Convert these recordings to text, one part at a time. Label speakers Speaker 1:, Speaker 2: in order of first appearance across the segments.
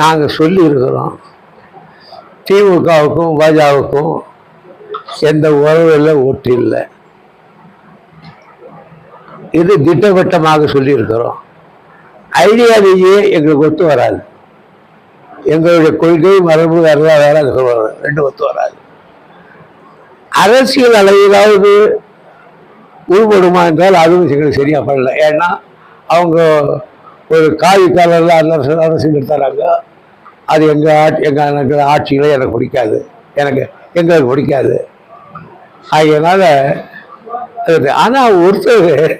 Speaker 1: நாங்கள் சொல்லியிருக்கிறோம், திமுகவுக்கும் பாஜகவுக்கும் எந்த உறவு இல்லை, ஒட்டு இல்லை. இது திட்டவட்டமாக சொல்லியிருக்கிறோம். ஐடியாலஜியே எங்களுக்கு ஒத்து வராது. எங்களுடைய கொள்கை மரபு வேற ரெண்டு ஒத்து வராது. அரசியல் அளவிலாவது உருப்படுமா என்றால் அதுவும் எங்களுக்கு சரியா பண்ணல. ஏன்னா அவங்க ஒரு காவி காலரில் அரசியல் எடுத்தாராங்க. அது எங்கள் ஆட்சியில் எனக்கு பிடிக்காது, எங்களுக்கு பிடிக்காது. அதனால ஆனால் ஒருத்தர்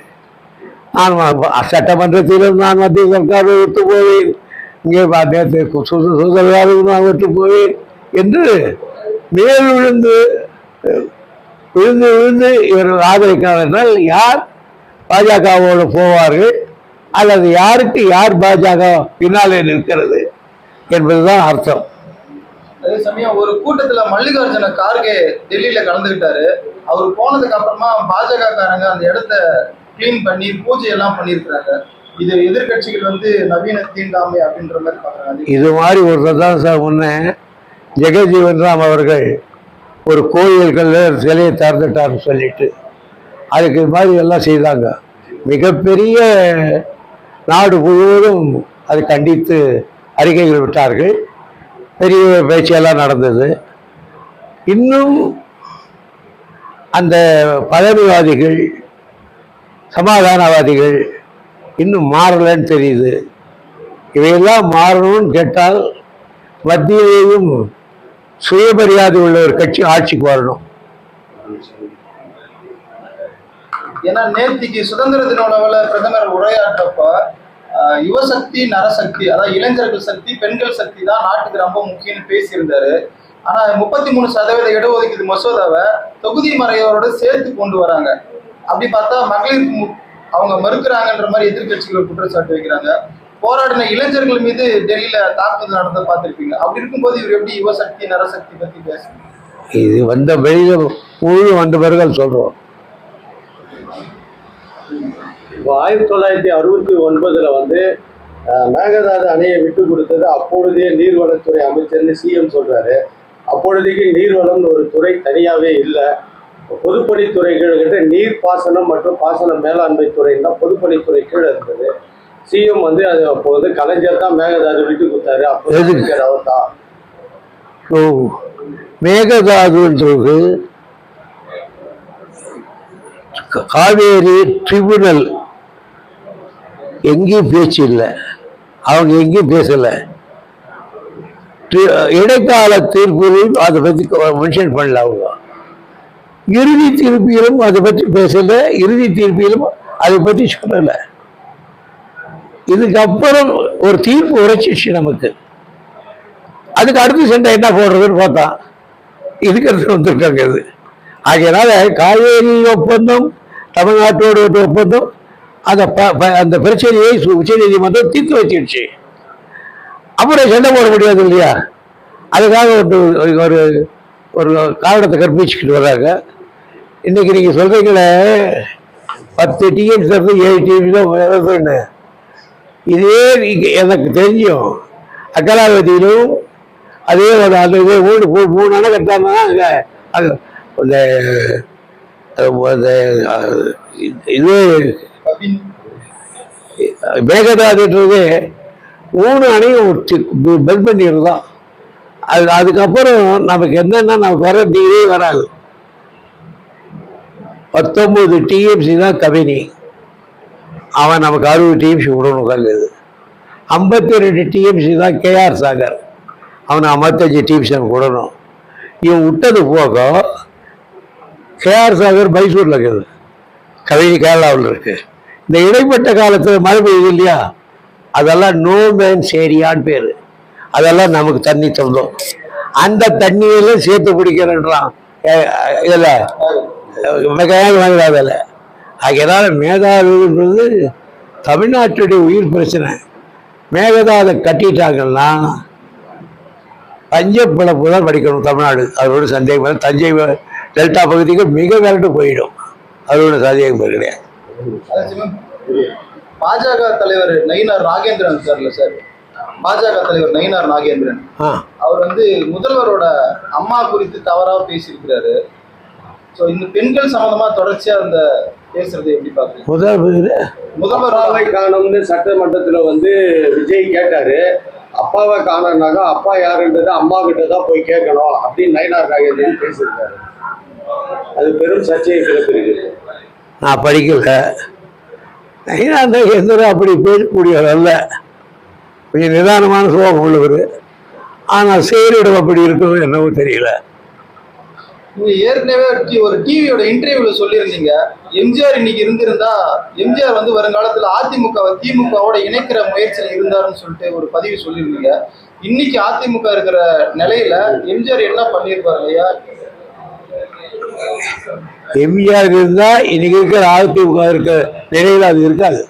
Speaker 1: நான் சட்டமன்றத்திலும் நான் மத்திய சர்க்காரை ஒத்து போவேன், இங்கே நேற்று சுதந்திரம் நான் ஒத்து போவேன் என்று மேல் விழுந்து விழுந்து விழுந்து இவர்கள் ஆதரிக்கிறார் என்றால் யார் பாஜகவோடு போவார்கள் அல்லது யாருக்கு யார் பாஜக பின்னாலே நிற்கிறது என்பதுதான் அர்த்தம்.
Speaker 2: அதே சமயம் ஒரு கூட்டத்துல மல்லிகார்ஜுன கார்கே டெல்லியில கலந்துகிட்டாரு. அவர் போனதுக்கு அப்புறமா பாஜக காரங்க அந்த இடத்த கிளீன் பண்ணி பூஜை எல்லாம் பண்ணியிருக்கிறாங்க. இது எதிர்கட்சிகள் நவீன தீண்டாமை அப்படின்ற மாதிரி பாக்குறாங்க. இது
Speaker 1: மாதிரி ஒருத்தர் தான் சார் முன்ன ஜெகஜீவன் ராம் அவர்கள் ஒரு கோயில்களில் சிலையை திறந்துட்டார்னு சொல்லிட்டு அதுக்கு இது மாதிரி எல்லாம் செய்தாங்க. மிகப்பெரிய நாடு முழுவதும் அதை கண்டித்து அறிக்கைகள் விட்டார்கள். பெரிய பேச்செல்லாம் நடந்தது. இன்னும் அந்த பழமைவாதிகள் சமாதானவாதிகள் இன்னும் மாறலன்னு தெரியுது. இவையெல்லாம் மாறணும்னு கேட்டால் மத்தியிலேயும் சுயமரியாதை உள்ள ஒரு கட்சி ஆட்சிக்கு வரணும்.
Speaker 2: ஏன்னா நேற்றுக்கு சுதந்திர தின உணவுல பிரதமர் உரையாற்றப்ப யுவசக்தி நரசக்தி, அதாவது இளைஞர்கள் சக்தி பெண்கள் சக்தி தான் நாட்டுக்கு ரொம்ப முக்கியம்னு பேசியிருந்தாரு. ஆனா 33% இடஒதுக்கீடு மசோதாவை தொகுதி மறையோரோட சேர்த்து கொண்டு வராங்க. அப்படி பார்த்தா மகளிர் அவங்க மறுக்கிறாங்கன்ற மாதிரி எதிர்கட்சிகள் குற்றச்சாட்டு வைக்கிறாங்க. போராடின இளைஞர்கள் மீது டெல்லியில தாக்குதல் நடந்த பார்த்திருப்பீங்க. அப்படி இருக்கும்போது இவர் எப்படி யுவசக்தி நரசக்தி பத்தி பேசுறீங்க?
Speaker 1: இது வந்த வெளியில முழு வந்த பிறகு சொல்றோம்.
Speaker 3: இப்போ 1969 மேகதாது அணையை விட்டு கொடுத்தது அப்பொழுதே நீர்வளத்துறை அமைச்சர்னு சிஎம் சொல்றாரு. அப்பொழுதைக்கு நீர்வளம்னு ஒரு துறை தனியாவே இல்லை. பொதுப்பணித்துறை கீழே நீர்ப்பாசனம் மற்றும் பாசன மேலாண்மை துறை தான் பொதுப்பணித்துறை கீழே இருந்தது. சிஎம் அது அப்போ கலைஞர் தான் மேகதாது விட்டு கொடுத்தாரு. அப்போ அவர் தான்
Speaker 1: மேகதாதுன்றது காவேரி ட்ரிபியூனல் எங்கேயும் பேச்சு இல்லை, அவங்க எங்கேயும் பேசலை. இடைக்கால தீர்ப்பிலும் அதை பற்றி மென்ஷன் பண்ணல. அவங்க இறுதி தீர்ப்பிலும் அதை பற்றி பேசலை, இறுதி தீர்ப்பிலும் அதை பற்றி சொல்லலை. இதுக்கப்புறம் ஒரு தீர்ப்பு உரைச்சிச்சு நமக்கு. அதுக்கு அடுத்து சென்ற என்ன போடுறதுன்னு பார்த்தா இதுக்கு வந்திருக்காங்க. இது ஆகையினால காவேரி ஒப்பந்தம் தமிழ்நாட்டோட ஒப்பந்தம் அந்த பிரச்சனையை உச்சநீதிமன்றம் தீர்த்து வச்சிருச்சு. அப்புறம் சண்டை போட முடியாது இல்லையா? அதுக்காக ஒரு ஒரு காரணத்தை கற்பிச்சுக்கிட்டு வர்றாங்க. இன்னைக்கு நீங்க சொல்றீங்களே 10 டிஎம்ஸ் 7 டிஎம்ஸ் இதே எனக்கு தெரிஞ்சும் அக்கலாவதியிலும் அதே அந்த இதே 3 அணை கட்டாங்கன்னா அது இது மேகதாதுன்றது 3 அணையும் பெல் பண்ணிடுறது தான். அதுக்கப்புறம் நமக்கு என்னன்னா நமக்கு வர நீரே வராது. 19 டிஎம்சி தான் கபினி, அவன் நமக்கு 60 டிஎம்சி விடணும் உட்காந்து. 52 டிஎம்சி தான் கேஆர் சாகர், அவனை 55 டிஎம்சி விடணும். இவன் விட்டது போக கேஆர் சாகர் மைசூரில் இருக்குது, கபினி கேரளாவில் இருக்கு. இந்த இடைப்பட்ட காலத்தில் மழை பெய்யுது இல்லையா, அதெல்லாம் நோ மேன்ஸ் ஏரியான்னு பேர். அதெல்லாம் நமக்கு தண்ணி தந்தோம். அந்த தண்ணியெல்லாம் சேர்த்து பிடிக்கிறன்றான் இதில் வாங்காதில்ல. அதனால மேகதாதுன்றது தமிழ்நாட்டுடைய உயிர் பிரச்சனை. மேகதாதை கட்டிட்டாங்கன்னா பஞ்சப்பிழப்பு தான் படிக்கணும் தமிழ்நாடு. அதோட சந்தேகம் தஞ்சை டெல்டா பகுதிகள் மிக விரட்டு போயிடும். அதோட சந்தேகம் கிடையாது.
Speaker 2: பாஜக தலைவர் நயினார் நாகேந்திரன் சார்ல சார் பாஜக தலைவர் நயினார் நாகேந்திரன்.
Speaker 1: ஆ
Speaker 2: அவர் வந்து முதல்வரோட அம்மா குறித்து தவறாக பேசியிருக்கிறாரு. ஸோ இந்த பெண்கள் சம்பந்தமா தொடர்ச்சியா அந்த பேசுறதை எப்படி பாக்குறீங்க?
Speaker 3: அப்பாவை
Speaker 2: முதல்வர்
Speaker 3: காணும்னு சட்டமன்றத்துல வந்து விஜய் கேட்டாரு. அப்பாவை காணோம்னாக்கா அப்பா யாருன்றது அம்மா கிட்ட தான் போய் கேட்கணும் அப்படின்னு நயினார் நாகேந்திரன் பேசியிருக்காரு. அது பெரும் சர்ச்சையை கிளப்பிருக்கு.
Speaker 1: நான் படிக்கல. நயினார் அப்படி பேசக்கூடியவர் அல்ல. கொஞ்சம் நிதானமான சுபாவம் உள்ளவர். ஆனால் செயலிடம் அப்படி இருக்கணும் என்னவோ தெரியல.
Speaker 2: நீங்க ஏற்கனவே ஒரு டிவியோட இன்டர்வியூல சொல்லியிருந்தீங்க, எம்ஜிஆர் இன்னைக்கு இருந்திருந்தா எம்ஜிஆர் வந்து வருங்காலத்துல அதிமுகவை திமுகவோட இணைக்கிற முயற்சியில் இருந்தாருன்னு சொல்லிட்டு ஒரு பதிவு சொல்லியிருந்தீங்க. இன்னைக்கு அதிமுக இருக்கிற நிலையில எம்ஜிஆர் என்ன பண்ணியிருப்பாரு இல்லையா?
Speaker 1: எம்ஜிஆர் இருந்தா இன்னைக்கு இருக்கிற அதிமுக இருக்க நிலையில் அது இருக்காது.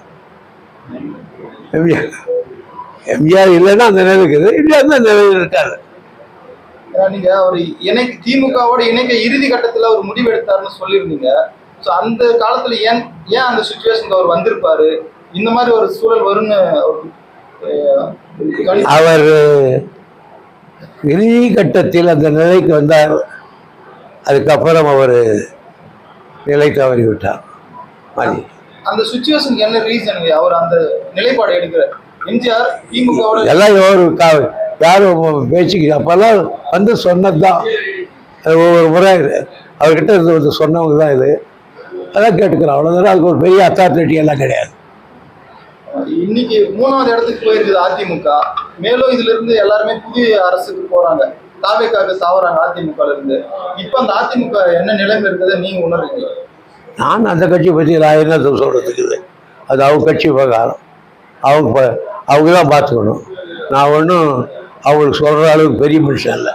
Speaker 1: எம்ஜிஆர் இல்லைன்னா அந்த நிலை இருக்குது. எம்ஜிஆர் தான் நிலையில் இருக்காது.
Speaker 2: நீங்க ஒரு திமுகவோட இணைக்க இறுதி கட்டத்துல ஒரு முடிவு எடுத்தாருன்னு சொல்லியிருந்தீங்க. ஸோ அந்த காலத்துல ஏன் அந்த சுச்சுவேஷனுக்கு அவர் வந்திருப்பாரு? இந்த மாதிரி ஒரு சூழல் வரும்னு
Speaker 1: அவர் இறுதி கட்டத்தில் அந்த நிலைக்கு வந்தார். அதுக்கப்புறம் அவர் நிலை தவறி விட்டார்.
Speaker 2: அந்த சுச்சுவேஷனுக்கு என்ன ரீசன் அவர் அந்த நிலைப்பாடு எடுக்கிறார்? எம்ஜிஆர் திமுகவோட
Speaker 1: எல்லாம் யாரும் பேச்சுக்கு அப்பெல்லாம் வந்து சொன்னதுதான். ஒவ்வொரு முறை அவர்கிட்ட இருந்து சொன்னவங்க தான் இது. அதான் கேட்டுக்கிறோம், அவ்வளோதான். அதுக்கு ஒரு பெரிய அத்தாரிட்டி எல்லாம் கிடையாது.
Speaker 2: இன்னைக்கு 3வது இடத்துக்கு போயிருக்குது அதிமுக. மேலும் இதுல இருந்து எல்லாருமே புதிய அரசுக்கு போறாங்க, தாவேக்காக தாவறாங்க அதிமுகல இருந்து. இப்ப அந்த அதிமுக என்ன நிலைமை இருக்கிறத நீங்க உணர்றீங்க?
Speaker 1: நான் அந்த கட்சி பற்றி நான் என்ன சொல்றதுக்கு, அது அவங்க கட்சி விவகாரம். அவங்க தான் பார்த்துக்கணும். நான் ஒன்றும் அவங்களுக்கு சொல்கிற அளவுக்கு பெரிய மனுஷன் இல்லை.